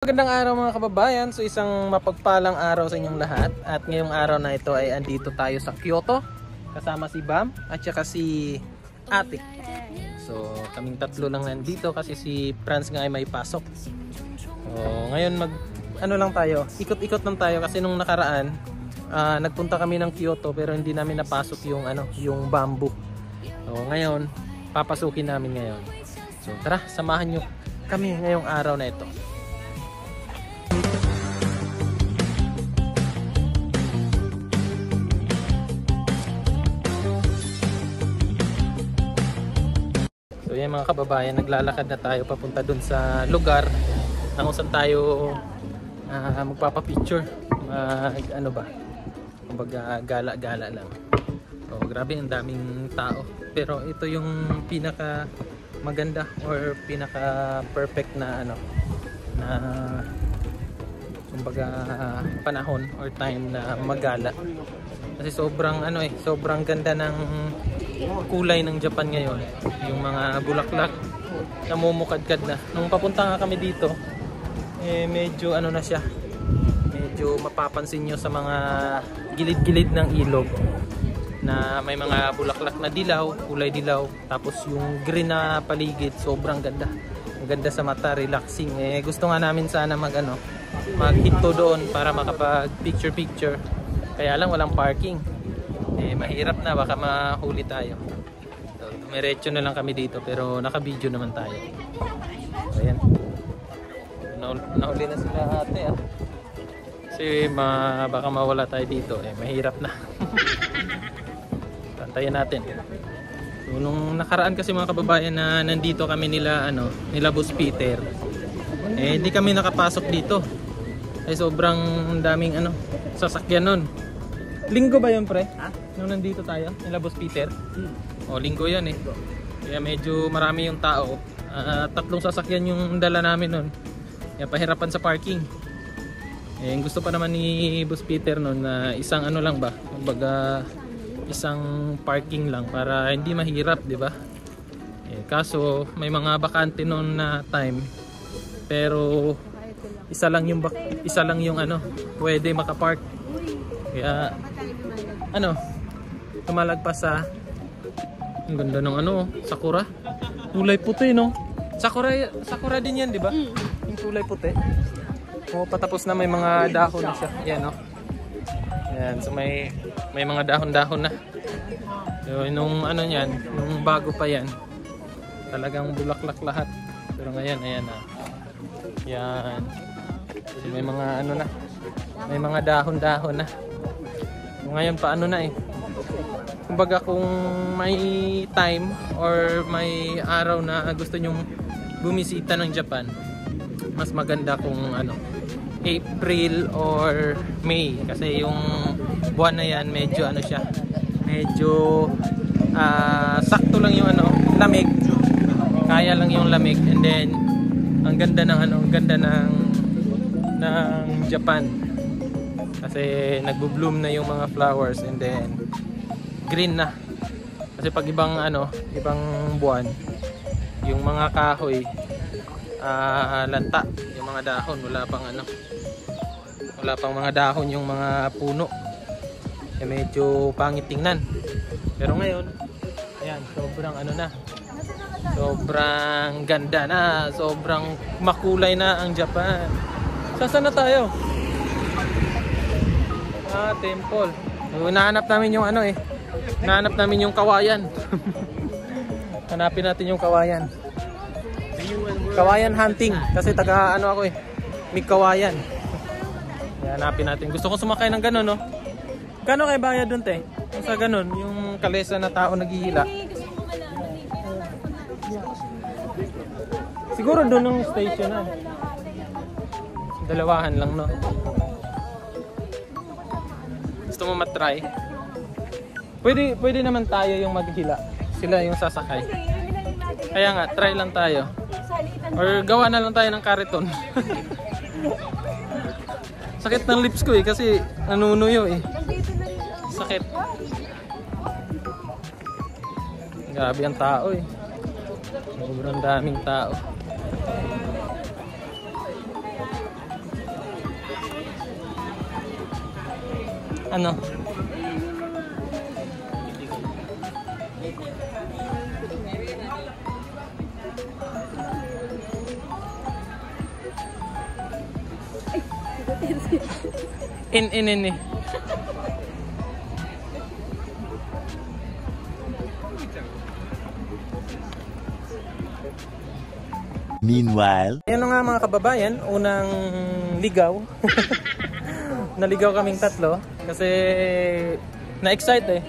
Magandang araw mga kababayan. So isang mapagpalang araw sa inyong lahat. At ngayong araw na ito ay andito tayo sa Kyoto. Kasama si Bam at saka si Ate. So kaming tatlo lang nandito kasi si Franz nga ay may pasok. So ngayon lang tayo, ikot-ikot lang tayo kasi nung nakaraan nagpunta kami ng Kyoto pero hindi namin napasok yung bamboo. So ngayon papasukin namin ngayon. So tara, samahan nyo kami ngayong araw na ito. So yan mga kababayan, naglalakad na tayo papunta dun sa lugar na kung saan tayo magpapapicture. Kumbaga gala-gala lang. So grabe, ang daming tao. Pero ito yung pinaka maganda or pinaka perfect na kumbaga panahon or time na magala. Kasi sobrang ganda ng kulay ng Japan ngayon. Yung mga bulaklak namumukadkad na. Nung papunta nga kami dito, medyo na siya. Medyo mapapansin nyo sa mga gilid-gilid ng ilog na may mga bulaklak na dilaw, kulay dilaw. Tapos yung green na paligid, sobrang ganda. Ang ganda sa mata, relaxing. Gusto nga namin sana maghinto doon para makapag picture. Kaya lang walang parking. Mahirap na, baka mahuli tayo. So, dumiretso na lang kami dito pero naka-video naman tayo. So, ayan. Nahuli na sila ate Kasi baka mawala tayo dito. Mahirap na. Tantayan natin. So, nung nakaraan kasi mga kababayan na nandito kami nila Boss Peter. Hindi kami nakapasok dito. Sobrang daming sasakyan nun. Linggo ba yun, pre? Nung nandito tayo, nila Boss Peter? Linggo yan Kaya medyo marami yung tao. 3 sasakyan yung dala namin nun. Kaya pahirapan sa parking. Gusto pa naman ni Boss Peter nun na isang lang ba? Kumbaga isang parking lang para hindi mahirap, di ba? Kaso may mga bakante nun na time. Pero isa lang yung pwede makapark. Kaya tumalagpas sa ang ganda ng sakura. Kulay puti, no? Sakura din yan, di ba? Yung kulay puti. Patapos na may mga dahon na siya. Yan, no? Yan, so may mga dahon-dahon na. So nung nung bago pa yan, talagang bulaklak lahat. Pero ngayon, ayan na. Yan. So, may mga na. May mga dahon-dahon na. Ngayon pa kumbaga kung may time or may araw na gusto nyong bumisita ng Japan, mas maganda kung April or May kasi yung buwan na yan medyo siya, medyo sakto lang yung lamig, kaya lang yung lamig, and then ang ganda ng Japan kasi nagbo-bloom na yung mga flowers, and then green na. Kasi pag ibang buwan, yung mga kahoy lanta, yung mga dahon wala pang mga dahon, yung mga puno medyo pangit tingnan. Pero ngayon ayan, sobrang sobrang ganda na, sobrang makulay na ang Japan. Saan na tayo? Temple. Nahanap namin yung nahanap namin yung kawayan. Hanapin natin yung kawayan. Kawayan hunting. Kasi taga ako may kawayan. Hanapin natin. Gusto ko sumakay ng gano'n, no? Gano'n kayo bayad dun, te? Kung sa gano'n, yung kalesa na tao naghihila. Siguro doon ng station na. Dalawahan lang, no? Gusto mo matry? Pwede naman tayo yung maghila. Sila yung sasakay. Kaya nga, try lang tayo. Or gawa na lang tayo ng kariton. Sakit ng lips ko kasi nanunuyo Sakit. Grabe ang tao Sobrang daming tao. Ano? In. Meanwhile, Ayan nga mga kababayan, unang ligaw. Naligaw kaming tatlo kasi na-excite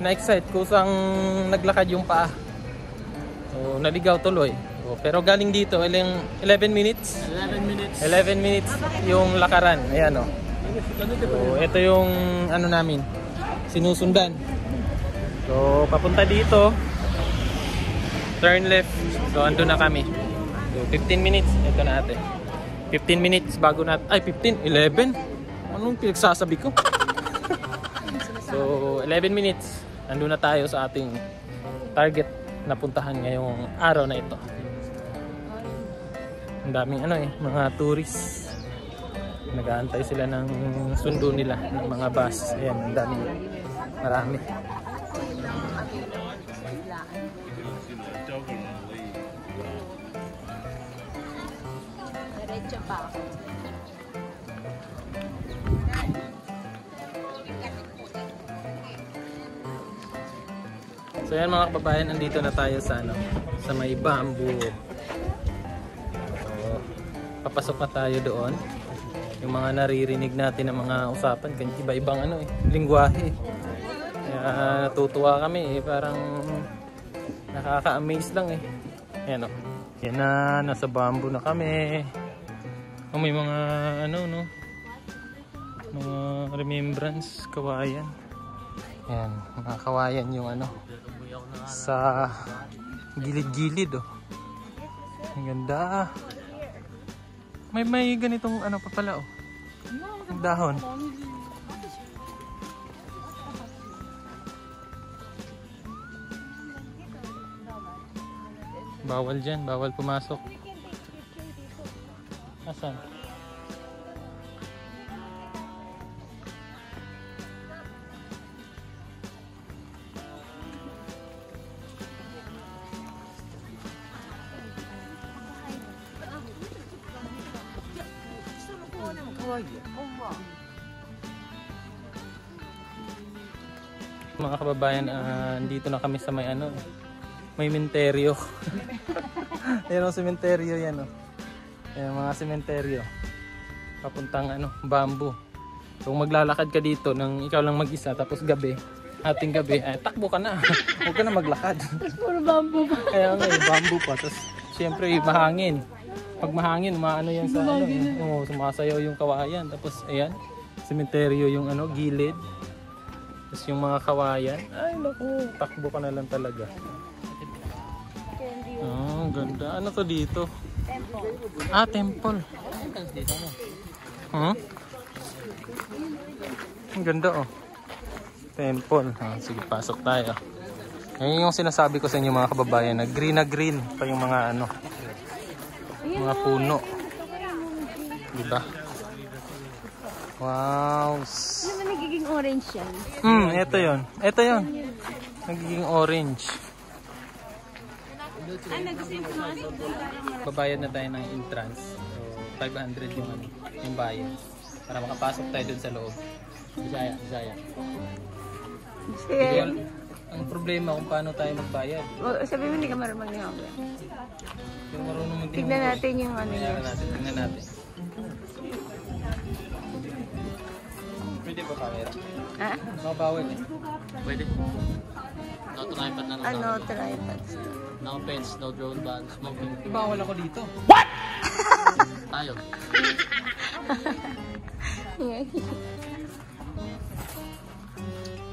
Na-excite kusang naglakad yung paa. So naligaw tuloy. So, pero galing dito, 11 minutes. 11 minutes yung lakaran. Ayan o. So ito yung ano namin, sinusundan. So papunta dito, turn left. So ando na kami. So 15 minutes, ito na ate. 15 minutes bago natin, ay 15, 11? Anong pinagsasabi ko? So 11 minutes, ando na tayo sa ating target na puntahan ngayong araw na ito. Ang daming mga tourists. Nag-aantay sila ng sundo nila, ng mga bus. Ayan, ang daming, marami. Diretso pa. So yan mga kababayan, andito na tayo sa sa may bamboo. So, papasok na tayo doon. Yung mga naririnig natin ng mga usapan, iba-ibang lingwahe. Kaya natutuwa kami parang nakaka-amaze lang Ayan Yan na, nasa bamboo na kami. May mga mga remembrance, kawayan. Ayan, mga kawayan yung sa gilid-gilid Ang ganda. May ganitong pa pala Ang dahon. Bawal dyan, bawal pumasok. Asan? Mga kababayan, dito na kami sa may may sementeryo. Ayan ang sementeryo yan Ayan mga sementeryo. Papuntang bamboo. So kung maglalakad ka dito nang ikaw lang mag-isa tapos gabi, ating gabi, takbo ka na. Huwag ka na maglakad. Puro bamboo pa. Kaya bamboo pa. Tapos syempre mahangin. Pag mahangin, yan sa sumasayaw yung kawayan. Tapos ayan, sementeryo yung gilid. Tapos yung mga kawayan, ay naku, takbo ka na lang talaga. Oh, ganda. Ano to dito? Temple. Temple. Ang ganda Temple. Sige, pasok tayo. Ngayon yung sinasabi ko sa inyo mga kababayan, na green pa yung mga mga puno. Diba? Wow. Ano ba nagiging orange yan? Ito yun. Ito yun. Nagiging orange. Babayad na tayo ng entrance. So, 500 yung bayad. Para makapasok tayo dun sa loob. Bisaya. Ang problema kung paano tayo magbayad. Sabi mo hindi ka marunong mag-hanggang. Yung marunong mag-hanggang. Tignan natin yung Tignan natin. Pwede ba camera? Mabawal Pwede. No tripod na lang. Ano, tripods. No pens, no drone ban, smoking. Bawal ako dito. What? Tayo.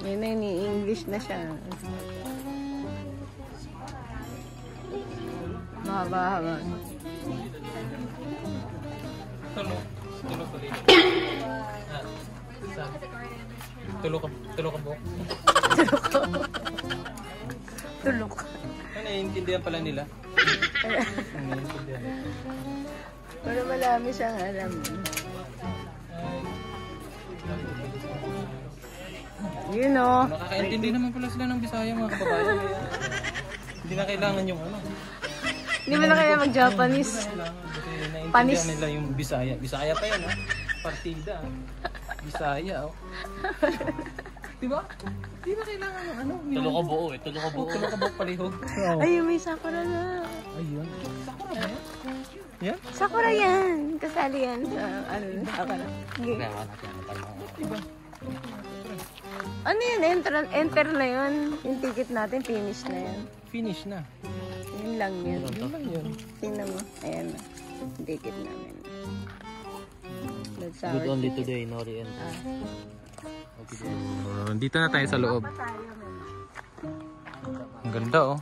May ni-English na siya. Mahaba-haba. Tulog ulit. Tulog ka buhok. Tulog. Naiintindihan pala nila. Naiintindihan. Pero marami siyang alam. You know. Nakakaintindi naman pala sila ng Bisaya mga kababayan. Kaya hindi na kailangan yung ano. Hindi mo na kaya mag-Japanese. Kasi Panis. naiintindihan nila yung Bisaya. Bisaya pa yan ha. Partida. Bisaya oh. Diba? Hindi na kailangan yung ano. Tulo ko buo eh. Tulo ko buo. Tulo ka buo palihog. Oo. Ay, may sakura na. Ayun. Sakura ba yan? Yan? Sakura yan. Kasali yan sa ano na sakura. Okay. Diba? Ano yun? Enter na yun. Yung ticket natin, finish na yan. Finish na. Yun lang yun. Yun lang yun. Tingnan mo. Ayan na. Yung ticket namin. That's our Good only ticket. today, no the end. Dito na tayo sa loob. Ang ganda oh.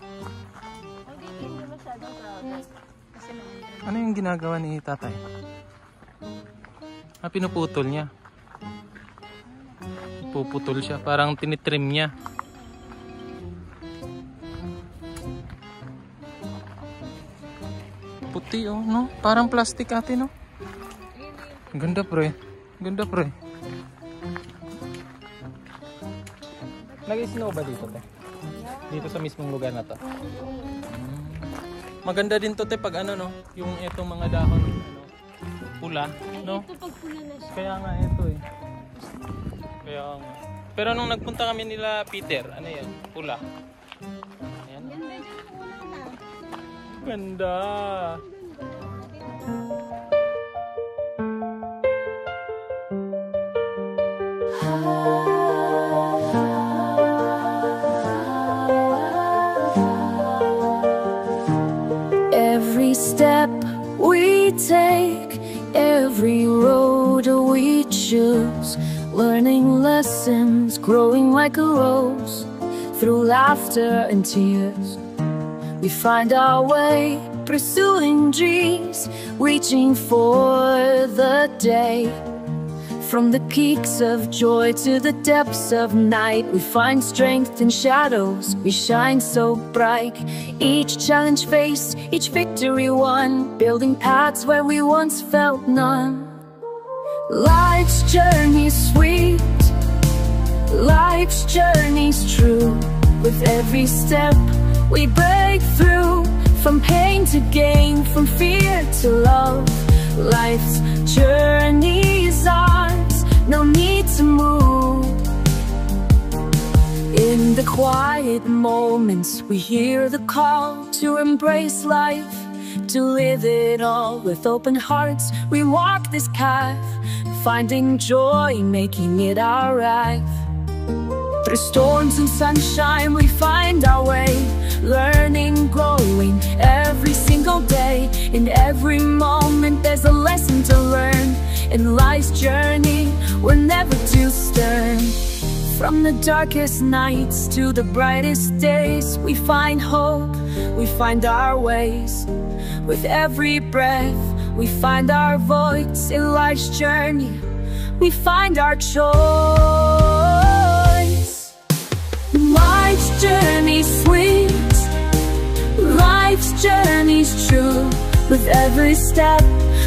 Ano yung ginagawa ni tatay? Pinuputol niya. Puputol siya. Parang tinitrim niya. Puti oh, no? Parang plastic ate, no? Ganda pre. Ganda pre. Nag-snow ba dito, te? Dito sa mismong lugar na to. Maganda din to, te, pag ano, no? Yung etong mga dahon, ano, pula, no? Kaya nga ito eh. Kaya nga. Pero nung nagpunta kami nila Peter, ano yan? Pula. Ayan. Ganda. Every step we take, every road we choose, learning lessons, growing like a rose. Through laughter and tears, we find our way, pursuing dreams, reaching for the day. From the peaks of joy to the depths of night, we find strength in shadows, we shine so bright. Each challenge faced, each victory won, building paths where we once felt none. Life's journey's sweet, life's journey's true. With every step we break through, from pain to gain, from fear to love. Life's journey's ours, no need to move. In the quiet moments we hear the call to embrace life, to live it all with open hearts. We walk this path, finding joy, making it our right. Through storms and sunshine we find our way, learning, growing every single day. In every moment there's a lesson to learn. In life's journey we're never too stern. From the darkest nights to the brightest days, we find hope, we find our ways. With every breath we find our voice. In life's journey we find our choice. Life's journey's sweet, life's journey's true. With every step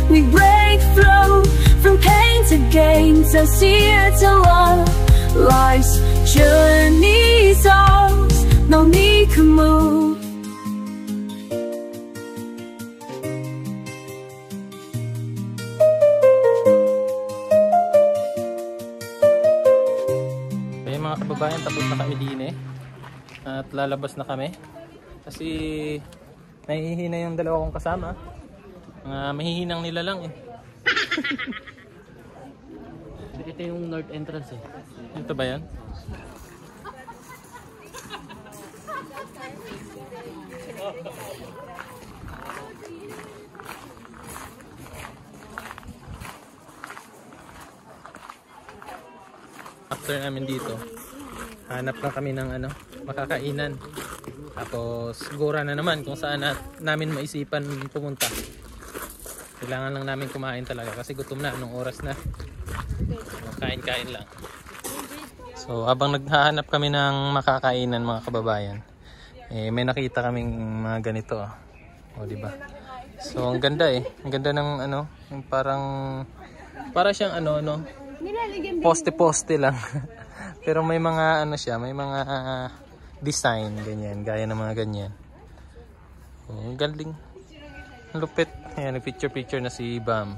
we break through, from pain to gain, sincere to love. Life's journey's ours, no need to move. Okay mga kababayan, tapos na kami din eh. At lalabas na kami. Kasi nahihina yung dalawa kong kasama. Mahihinang nila lang eh. Ito yung north entrance eh. Ito ba yan? After namin dito, hanap lang kami ng ano, makakainan. Tapos sigura na naman kung saan namin maisipan pumunta. Kailangan lang namin kumain talaga kasi gutom na, anong oras na. Kain-kain lang. So habang naghahanap kami ng makakainan mga kababayan, may nakita kaming mga ganito o diba? So ang ganda eh, ang ganda ng ano, yung parang para siyang ano, poste-poste lang. Pero may mga ano siya, may mga design ganyan, gaya ng mga ganyan. Ang galing. Ang lupit. Ayan, nag-picture na si Bam.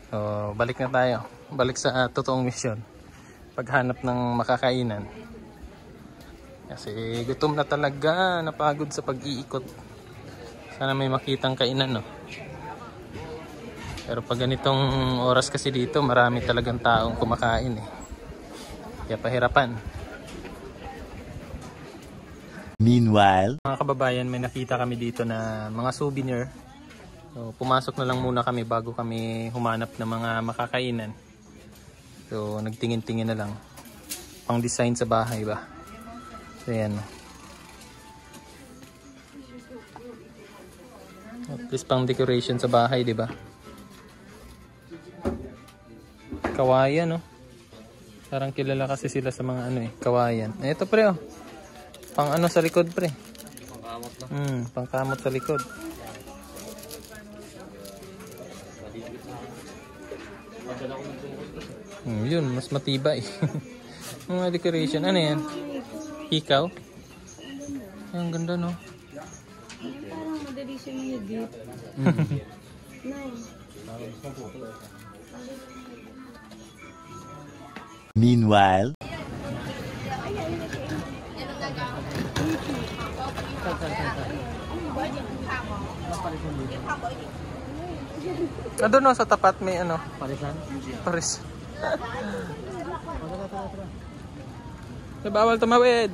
So, balik na tayo. Balik sa totoong mission. Paghanap ng makakainan. Kasi gutom na talaga, napagod sa pag-iikot. Sana may makitang kainan, no? Pero pag ganitong oras kasi dito, marami talagang taong kumakain eh. Kaya pahirapan. Meanwhile, Mga kababayan, may nakita kami dito na mga souvenir. So, pumasok na lang muna kami bago kami humanap ng mga makakainan. So, nagtingin-tingin na lang. Pang design sa bahay ba? So, yan. At least pang decoration sa bahay, di ba? Kawayan, no? Parang kilala kasi sila sa mga ano eh, kawayan. Ito pre, oh. Pang ano sa likod, pre. Pangkamot na. Pangkamot sa likod. Yun, mas matibay. Mga decoration. Ano yan? Hikaw? Ay, ang ganda, no? Parang madali siya mahigit. meanwhile, Doon, no, sa tapat may ano. Parisan? Paris. Bawal tumawid.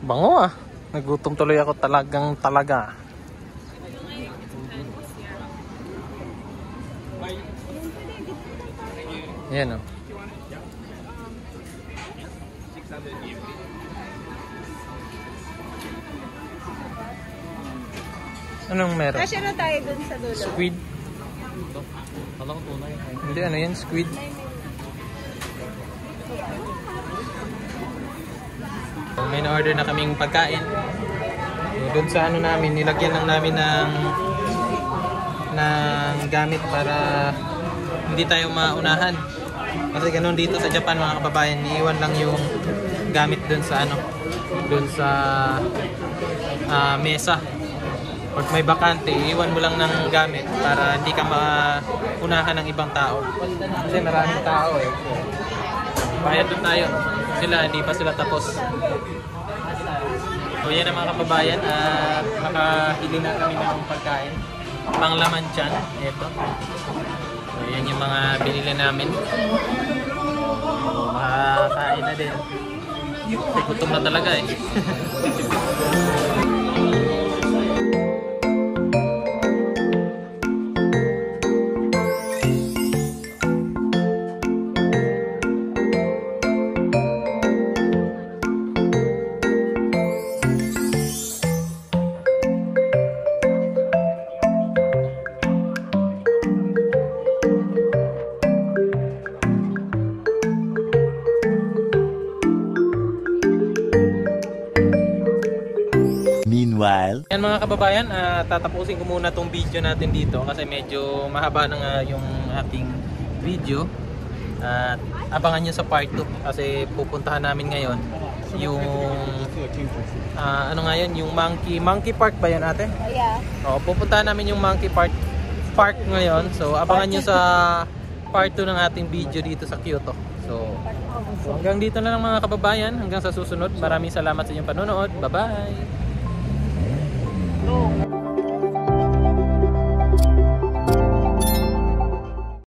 Bango ah. Nagutom tuloy ako talaga. Yan oh. Anong meron? Kasya na tayo dun sa dulo. Squid? Alam ko tunay. Hindi, ano yan? Squid? So, may na-order na kaming pagkain. Doon sa ano namin, nilagyan lang namin ng gamit para hindi tayo maunahan. Kasi ganun dito sa Japan mga kababayan, iiwan lang yung gamit doon sa ano, doon sa mesa. Pag may bakante, iwan mo lang ng gamit para hindi ka maunahan ng ibang tao. Kasi maraming tao eh. Bayad doon tayo. Sila, hindi pa sila tapos. So yan ang mga kababayan at nakahili na kami ng pagkain. Panglaman dyan. Ito. So yan yung mga binili namin. So makakain na din. Kasi gutom na talaga eh. meanwhile, Yan mga kababayan, tatapusin ko muna tong video natin dito kasi medyo mahaba na nga yung ating video. At abangan nyo sa part 2 kasi pupuntahan namin ngayon yung ano nga yun, yung Monkey Park ba yun ate? Yeah. O, pupuntahan namin yung Monkey Park ngayon. So abangan nyo sa part 2 ng ating video dito sa Kyoto. So hanggang dito na lang mga kababayan, hanggang sa susunod. Maraming salamat sa inyong panonood. Bye bye!